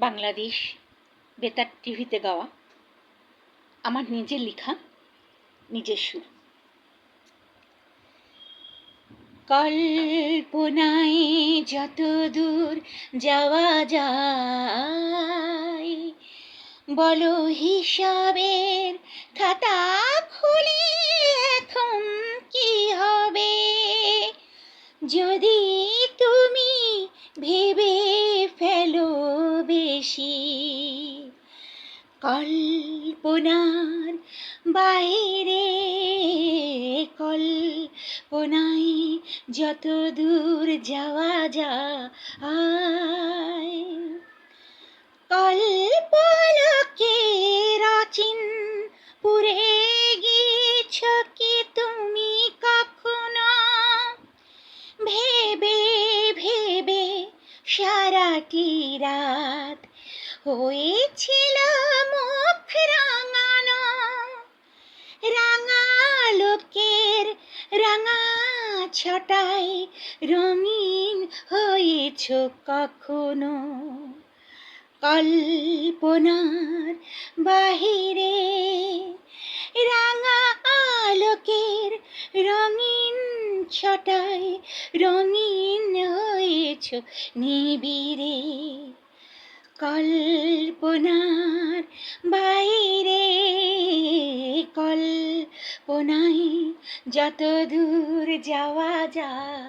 বাংলাদেশ বেতার টিভিতে গাওয়া আমার নিজের লেখা নিজের সুর। কল্পনায় যত দূর যাওয়া যায়, বলো হিসাবের খাতা খুলে এখন কি হবে? যদি তুমি ভেবে ফেলো বেশি, কল্পনার বাইরে, কল্পনায় যত দূর যাওয়া যায়, কল্পলোকের অচিন পুরে গিয়েছ কি তুমি কখনো? ভেবে ভেবে সারাটি রাত হয়েছিল মুখ রাঙানো, রাঙা লোকের রাঙা ছটায় রঙিন হয়েছ কখনো? কল্পনার বাহিরে রাঙা আলোকের রঙিন ছটায় রঙিন হয়েছ নিবিড়ে। কল্পনার বাইরে, কল্পনায় যত দূর যাওয়া যায়।